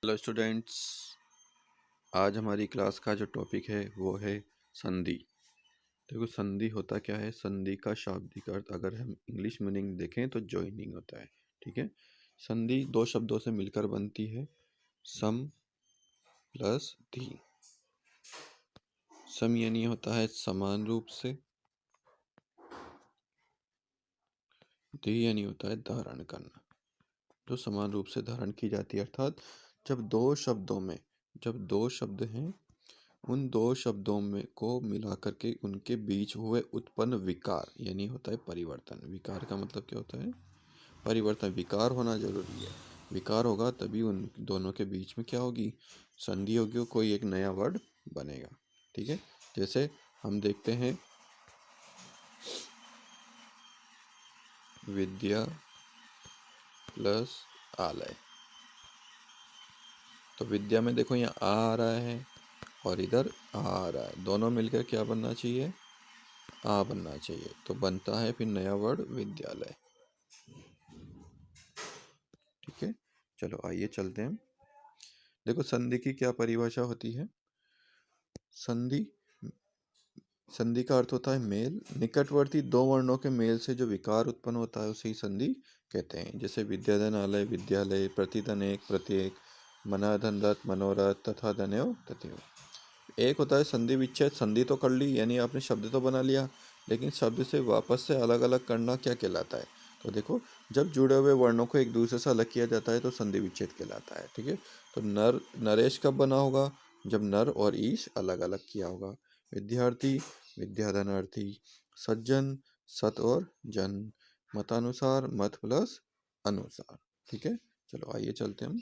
Hello students. आज हमारी class का जो टॉपिक है वो है संधि। देखो, संधि होता क्या है। संधि का शाब्दिक अर्थ अगर हम इंग्लिश मीनिंग देखें तो जॉइनिंग होता है। ठीक है। संधि दो शब्दों से मिलकर बनती है, सम प्लस धी। सम यानी होता है समान रूप से, धी यानी होता है धारण करना, जो समान रूप से धारण की जाती है। अर्थात जब दो शब्द हैं, उन दो शब्दों में को मिला करके उनके बीच हुए उत्पन्न विकार यानी होता है परिवर्तन। विकार का मतलब क्या होता है? परिवर्तन। विकार होना जरूरी है। विकार होगा तभी उन दोनों के बीच में क्या होगी? संधि होगी, कोई एक नया वर्ड बनेगा। ठीक है। जैसे हम देखते हैं विद्या प्लस आलय। तो विद्या में देखो यहाँ आ रहा है और इधर आ रहा है, दोनों मिलकर क्या बनना चाहिए? आ बनना चाहिए। तो बनता है फिर नया वर्ड विद्यालय। ठीक है। चलो आइए चलते हैं। देखो, संधि की क्या परिभाषा होती है। संधि संधि का अर्थ होता है मेल। निकटवर्ती दो वर्णों के मेल से जो विकार उत्पन्न होता है उसे ही संधि कहते हैं। जैसे विद्याधन आलय विद्यालय, प्रतिधन एक प्रत्येक, मनाधन रथ मनोरथ, तथा धन्यो तथयो। एक होता है संधि विच्छेद। संधि तो कर ली, यानी आपने शब्द तो बना लिया, लेकिन शब्द से वापस से अलग अलग करना क्या कहलाता है? तो देखो, जब जुड़े हुए वर्णों को एक दूसरे से अलग किया जाता है तो संधि विच्छेद कहलाता है। ठीक है। तो नरेश कब बना होगा? जब नर और ईश अलग अलग किया होगा। विद्यार्थी विद्याधनार्थी, सज्जन सत और जन, मतानुसार मत प्लस अनुसार। ठीक है। चलो आइए चलते हैं हम।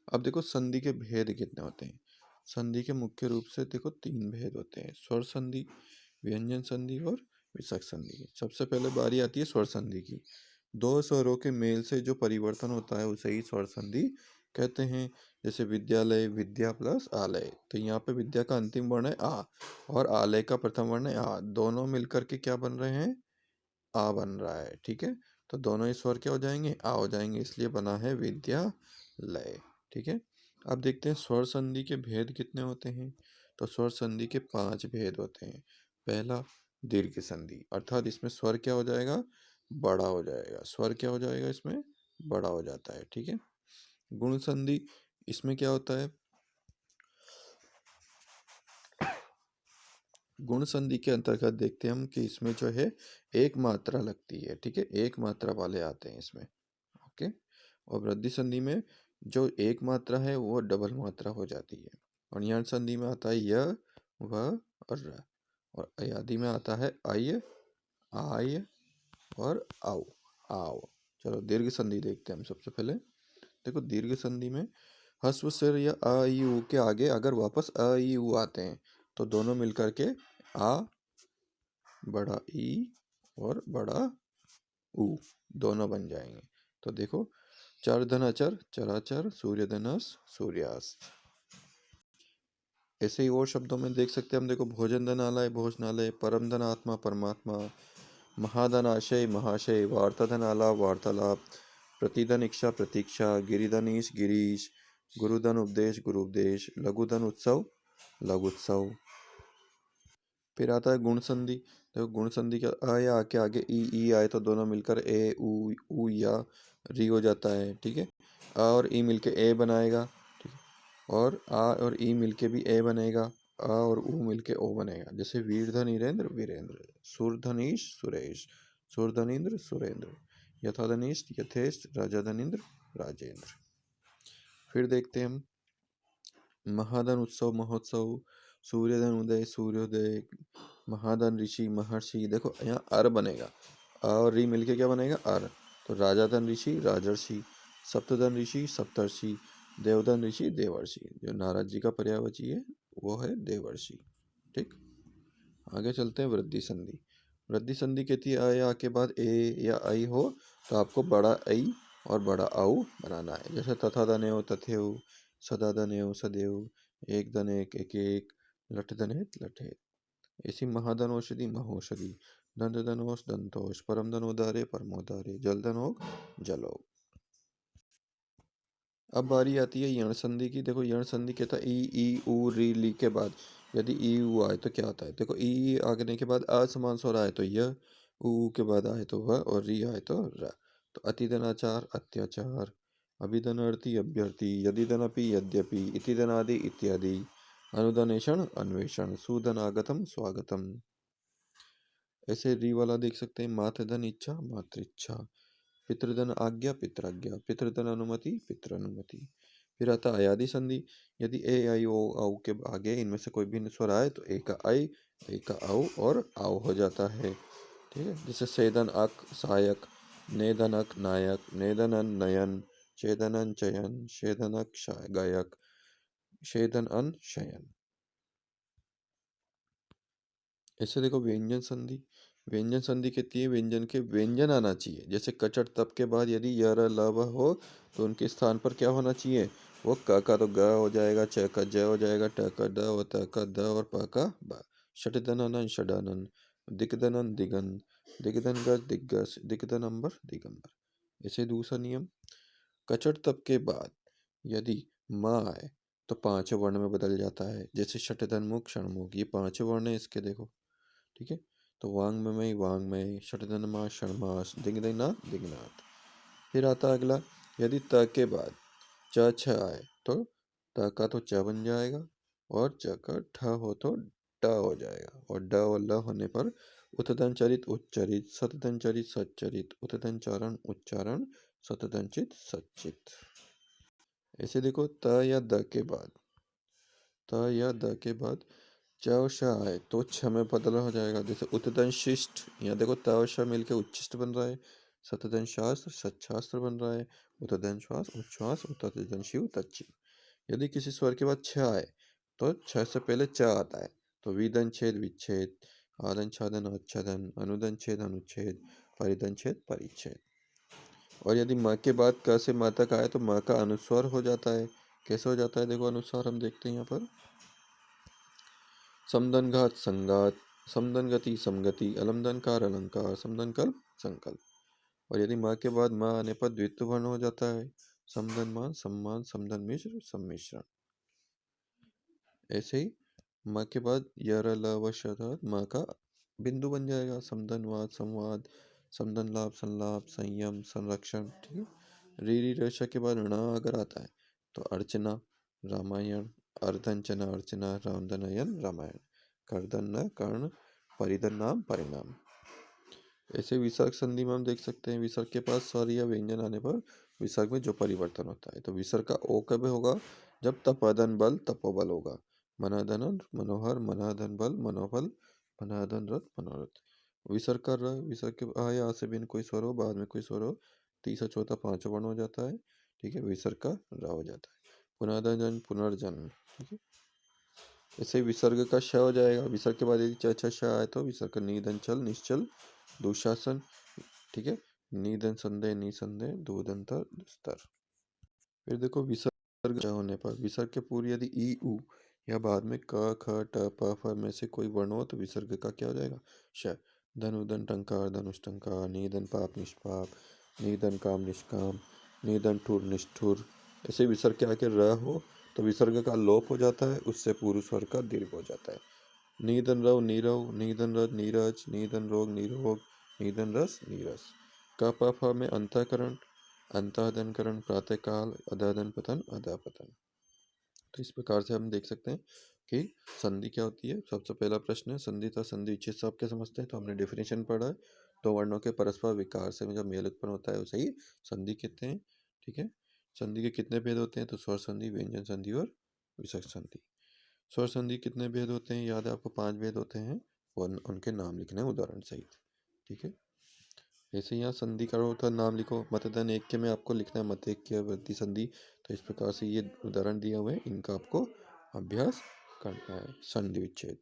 अब देखो, संधि के भेद कितने होते हैं। संधि के मुख्य रूप से देखो तीन भेद होते हैं: स्वर संधि, व्यंजन संधि और विसर्ग संधि। सबसे पहले बारी आती है स्वर संधि की। दो स्वरों के मेल से जो परिवर्तन होता है उसे ही स्वर संधि कहते हैं। जैसे विद्यालय विद्या प्लस आलय, तो यहाँ पे विद्या का अंतिम वर्ण है आ और आलय का प्रथम वर्ण है आ, दोनों मिलकर के क्या बन रहे हैं? आ बन रहा है। ठीक है। तो दोनों ही स्वर क्या हो जाएंगे? आ हो जाएंगे, इसलिए बना है विद्यालय। ठीक है। अब देखते हैं स्वर संधि के भेद कितने होते हैं। तो स्वर संधि के 5 भेद होते हैं। पहला दीर्घ संधि, अर्थात इसमें स्वर क्या हो जाएगा? बड़ा हो जाएगा। स्वर क्या हो जाएगा? इसमें बड़ा हो जाता है। ठीक है। गुण संधि, इसमें क्या होता है? गुण संधि के अंतर्गत देखते हैं हम कि इसमें जो है एक मात्रा लगती है। ठीक है। एक मात्रा वाले आते हैं इसमें। ओके। और वृद्धि संधि में जो एक मात्रा है वो डबल मात्रा हो जाती है। और यण संधि में आता है य, व और र। और अयादि में आता है अय, आय और औ, आओ। चलो दीर्घ संधि देखते हैं हम सबसे पहले। देखो, दीर्घ संधि में ह्रस्व स्वर या अ ई उ के आगे अगर वापस अ ई उ आते हैं तो दोनों मिलकर के आ, बड़ा ई और बड़ा उ दोनों बन जाएंगे। तो देखो, चर धन अचर चराचर, सूर्य धनस सूर्यास्त। ऐसे ही और शब्दों में देख सकते हैं हम। देखो, भोजन धनालय भोजनालय, परम धन आत्मा परमात्मा, महाधन आशय महाशय, वार्ताधन आलाप वार्तालाप, प्रतिधन इच्छा प्रतीक्षा, गिरिधन ईश गिरीश, गुरुधन उपदेश गुरु उपदेश, लघुधन उत्सव लघुत्सव। फिर आता है गुण संधि। देखो, गुण संधि का आ या आ के आगे ई आए तो दोनों मिलकर ए उ या री हो जाता है। ठीक है। आ और ई मिलके ए बनाएगा। ठीक है। और आ और ई मिलके भी ए बनेगा। आ और उ मिलके ओ बनेगा। जैसे वीरधन ईरेंद्र वीरेंद्र, सुरधनीश सुरेश, सुरधनीन्द्र सुरेंद्र, यथाधनीश यथेश, राजाधनीन्द्र राजेंद्र। फिर देखते हैं हम महाधन उत्सव महोत्सव, सूर्यधन उदय सूर्योदय, महाधन ऋषि महर्षि। देखो, यहाँ अर बनेगा, अ और री मिलके क्या बनेगा? अर। तो राजाधन ऋषि राजर्षि, सप्तधन ऋषि सप्तर्षि, देवधन ऋषि देवर्षि। जो नारद जी का पर्यायवाची है वो है देवर्षि। ठीक। आगे चलते हैं वृद्धि संधि। वृद्धि संधि कहती है आ या आ के बाद ए या आई हो तो आपको बड़ा आई और बड़ा आउ बनाना है। जैसे तथा दनेव तथेव, सदा दनेव सदैव, एक धन एक, लठ धनेत लठेत। ऐसी महाधन औषधि महौषधि, दंत धनोष दंतोष, परम धनोदारे परमोदारे, जल धनोग जलोग। अब बारी आती है यण संधि की। देखो यण संधि कहता है ई ई उ री ली के बाद यदि ई उ आए तो क्या होता है। देखो ई आने के बाद अ समान स्वर आए तो य, उ के बाद आए तो व और री आए तो र। तो अतिदनाचार अत्याचार, अभिधनार्थी अभ्यर्थी, यदिदनपि यद्यपि, इतिदनादि इत्यादि, अनुदनेशण अन्वेषण, सुधनागतम स्वागतम। ऐसे री वाला देख सकते हैं मातृधन इच्छा मातृच्छा, पितृधन आज्ञा पितराज्ञा, पितृधन अनुमति पितृअनुमति। फिर आता अयादि संधि। यदि ए आई ओ औ के आगे इनमें से कोई भी स्वर आए तो ए का आई, ए का औ और आओ हो जाता है। ठीक है, जैसे सेदन अक सहायक, नेदनक नायक, नेदनन नयन, चेदनन चयन, शेदनक गायक, शेदन अन शयन। ऐसे देखो व्यंजन संधि। व्यंजन संधि कहती है व्यंजन के व्यंजन आना चाहिए। जैसे कचट तप के बाद यदि य र ल व हो तो उनके स्थान पर क्या होना चाहिए, वो क का तो ग हो जाएगा, च का ज हो जाएगा, ट का ड और त का द और प का ब। षटदनन षडानन, दिग्दनन दिगन, दिग्दन गज दिग्गज, दिग्दन अंबर दिगंबर। ऐसे दूसरा नियम, कचट तप के बाद यदि म आए तो पांचवें वर्ण में बदल जाता है। जैसे षटदन मुख षणमुख, ये पांचवें वर्ण है इसके देखो। ठीक है, तो वांग्मय वांग्मय, षटदनमा षण्मास, दिग्दिना दिग्नाथ। फिर आता अगला, यदि त के बाद च छ आए तो त का तो च बन जाएगा और च का ठ हो तो ट हो जाएगा। और ड और ल होने पर उत्तदंचरित उच्चरित, सतदंचरित सच्चरित, उत्तदंचारण उच्चारण, सतदंचित सच्चित। ऐसे देखो त या द के बाद, त या द के बाद च और श आए तो छ में बदल हो जाएगा। जैसे उत्तदन शिष्ट, यहाँ देखो त और श मिलके उच्चिष्ट बन रहा है। सतदन शास्त्र सच्छास्त्र बन रहा है। उत्तदन श्वास उच्छ्वास, उत्तदन शिव तच्चिव। यदि किसी स्वर के बाद छ आए तो छ से पहले च आता है। तो विदन छेद विच्छेद, आदन छादन आच्छादन, अनुदन छेद अनुच्छेद, परिदन छेद परिच्छेद। और यदि म के बाद क से म तक आए तो म का अनुस्वर हो जाता है। कैसे हो जाता है देखो अनुस्वार हम देखते हैं यहाँ पर, समदन घात संगात, समदन गति समगति, अलमदन कार अलंकार, समदन कल्प संकल्प। और यदि माँ के बाद माँ आने पर द्वित्व वर्ण हो जाता है। समदन मान सम्मान, समदन मिश्र सम्मिश्रण। ऐसे ही माँ के बाद यर ल व शदात माँ का बिंदु बन जाएगा। समदन वाद संवाद, समदन लाभ संलाप, संयम संरक्षण। ठीक है, री री रेशा के बाद ऋणा अगर आता है तो अर्चना रामायण, अर्धंचना अर्चना, रामधनयन रामायण, कर्दन न कर्ण, परिधन नाम परिणाम। ऐसे विसर्ग संधि में हम देख सकते हैं विसर्ग के पास स्वर या व्यंजन आने पर विसर्ग में जो परिवर्तन होता है। तो विसर्ग का ओ कब होगा, जब तपदन बल तपोबल होगा। मनाधन मनोहर, मनाधन बल मनोबल, मनाधन रथ मनोरथ। विसर्ग का र, विसर्ग के आ या आ से बिन कोई स्वर हो, बाद में कोई स्वर हो, तीसरा चौथा पांचवा वर्ण हो जाता है। ठीक है, विसर्ग का र हो जाता है। पुनर्जन्म पुनर्जन्म। ठीक है, ऐसे विसर्ग का श हो जाएगा। विसर्ग के बाद यदि च छ श आए तो विसर्ग का निधन चल निश्चल दुशासन। ठीक है, निधन संदेह निसंदेह दूधंतर दुस्तर। फिर देखो विसर्ग होने पर विसर्ग के पूर्व यदि ई उ या बाद में क ख ट प फ में से कोई वर्ण हो तो विसर्ग का क्या हो जाएगा, श। धन उदन टंकार धनुष टंकार, निधन पाप निष्पाप, निधन काम निष्काम, निधन ठुर निष्ठुर। ऐसे विसर्ग के आगे र हो तो विसर्ग का लोप हो जाता है, उससे पूर्व स्वर का दीर्घ हो जाता है। निधन रव नीरव, निधन रथ नीरज, निधन रोग निरोग, निधन रस नीरस। क प फ में अंतःकरण अंतःदनकरण, प्रातःकाल, अधःदन पतन अधःपतन। तो इस प्रकार से हम देख सकते हैं कि संधि क्या होती है। सबसे पहला प्रश्न है संधि तथा संधि विच्छेद से आप क्या समझते हैं। तो हमने डेफिनेशन पढ़ा है, दो वर्णों के परस्पर विकार से जब मेल उत्पन्न होता है उसे ही संधि कहते हैं। ठीक है, संधि के कितने भेद होते हैं, तो स्वर संधि, व्यंजन संधि और विसर्ग संधि। स्वर संधि कितने भेद होते हैं, याद है आपको 5 भेद होते हैं, और उनके नाम लिखने हैं उदाहरण सहित। ठीक है, ऐसे यहाँ संधि का होता नाम लिखो। मतदान एक के में आपको लिखना है मत एक के वृद्धि संधि। तो इस प्रकार से ये उदाहरण दिए हुए हैं, इनका आपको अभ्यास करना है। संधि विच्छेद।